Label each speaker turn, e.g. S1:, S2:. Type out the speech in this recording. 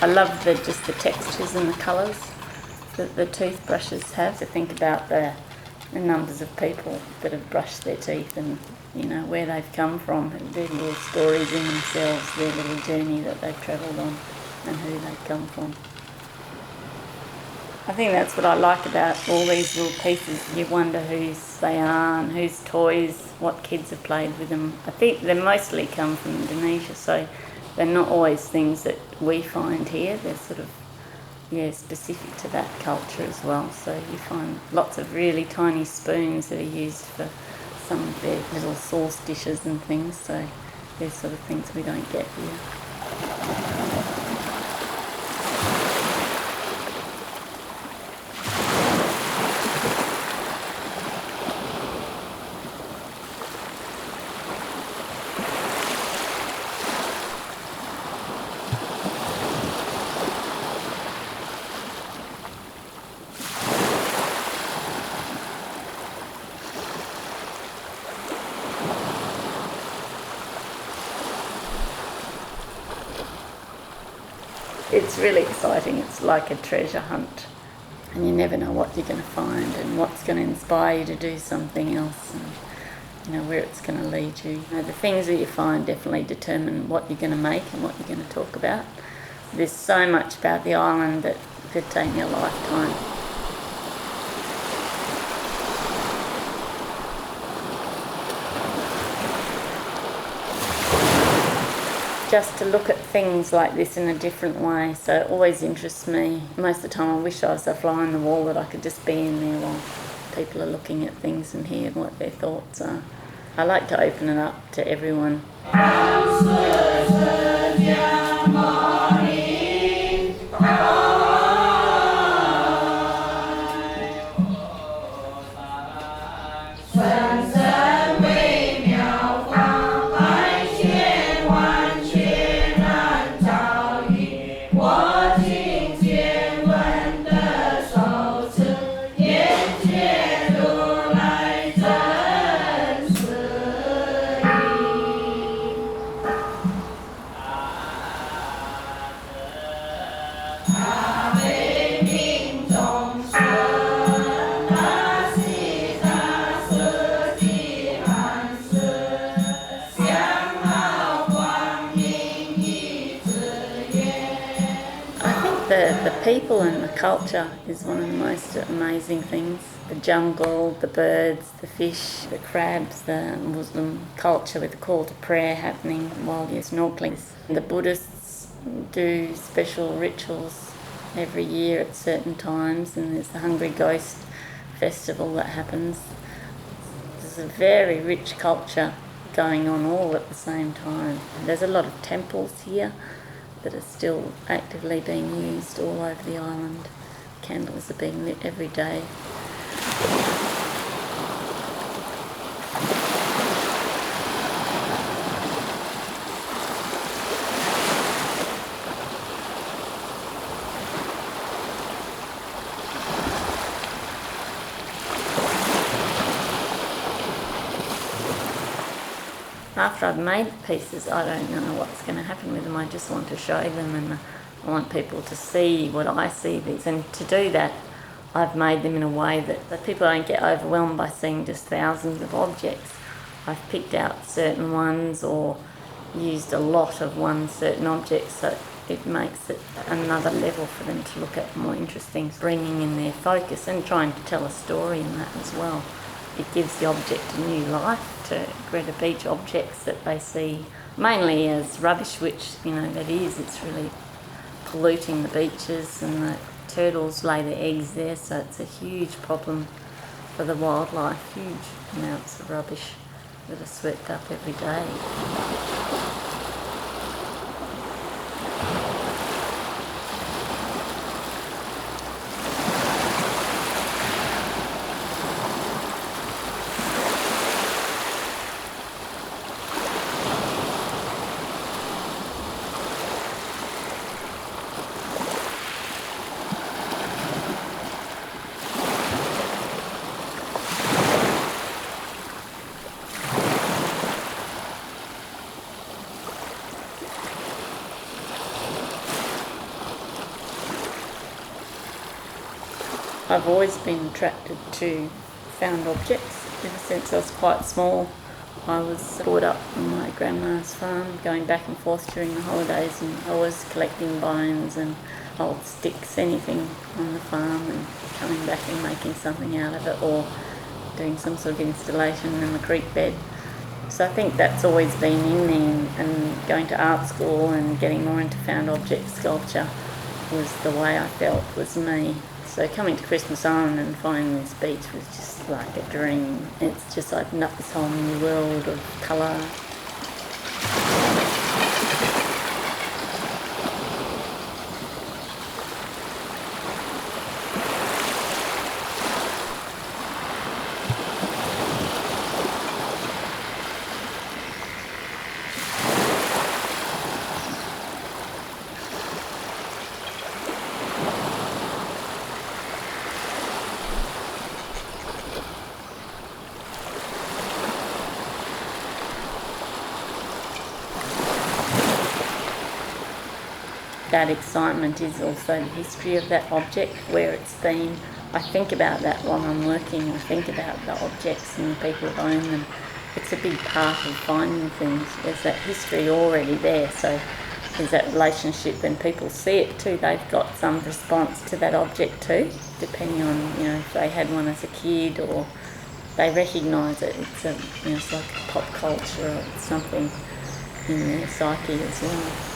S1: I love just the textures and the colours that the toothbrushes have. To think about the numbers of people that have brushed their teeth and, you know, where they've come from, and their little stories in themselves, their little journey that they've travelled on and who they've come from. I think that's what I like about all these little pieces. You wonder whose they are and whose toys, what kids have played with them. I think they mostly come from Indonesia, so they're not always things that we find here. They're sort of, specific to that culture as well. So you find lots of really tiny spoons that are used for some of their little sauce dishes and things. So they're sort of things we don't get here. It's really exciting. It's like a treasure hunt, and you never know what you're going to find and what's going to inspire you to do something else, and where it's going to lead you. The things that you find definitely determine what you're going to make and what you're going to talk about. There's so much about the island that could take me a lifetime. Just to look at things like this in a different way, so it always interests me. Most of the time I wish I was a fly on the wall, that I could just be in there while people are looking at things and hear what their thoughts are. I like to open it up to everyone. The people and the culture is one of the most amazing things. The jungle, the birds, the fish, the crabs, the Muslim culture with the call to prayer happening while you're snorkeling. The Buddhists do special rituals every year at certain times, and there's the Hungry Ghost festival that happens. There's a very rich culture going on all at the same time. There's a lot of temples here that are still actively being used all over the island. Candles are being lit every day. After I've made the pieces, I don't know what's going to happen with them. I just want to show them, and I want people to see what I see. And to do that, I've made them in a way that people don't get overwhelmed by seeing just thousands of objects. I've picked out certain ones or used a lot of one certain object, so it makes it another level for them to look at, more interesting, bringing in their focus and trying to tell a story in that as well. It gives the object a new life to Greta Beach objects that they see mainly as rubbish, which, that is. It's really polluting the beaches, and the turtles lay their eggs there, so it's a huge problem for the wildlife. Huge amounts of rubbish that are swept up every day. I've always been attracted to found objects ever since I was quite small. I was brought up on my grandma's farm, going back and forth during the holidays, and always collecting bones and old sticks, anything on the farm, and coming back and making something out of it, or doing some sort of installation in the creek bed. So I think that's always been in me, and going to art school and getting more into found object sculpture was the way I felt was me. So coming to Christmas Island and finding this beach was just like a dream. It's just opened up this whole new world of colour. That excitement is also the history of that object, where it's been. I think about that while I'm working. I think about the objects and the people who own them. It's a big part of finding things. There's that history already there, so there's that relationship, and people see it too. They've got some response to that object too, depending on, if they had one as a kid or they recognise it. It's it's like pop culture, or it's something in their psyche as well.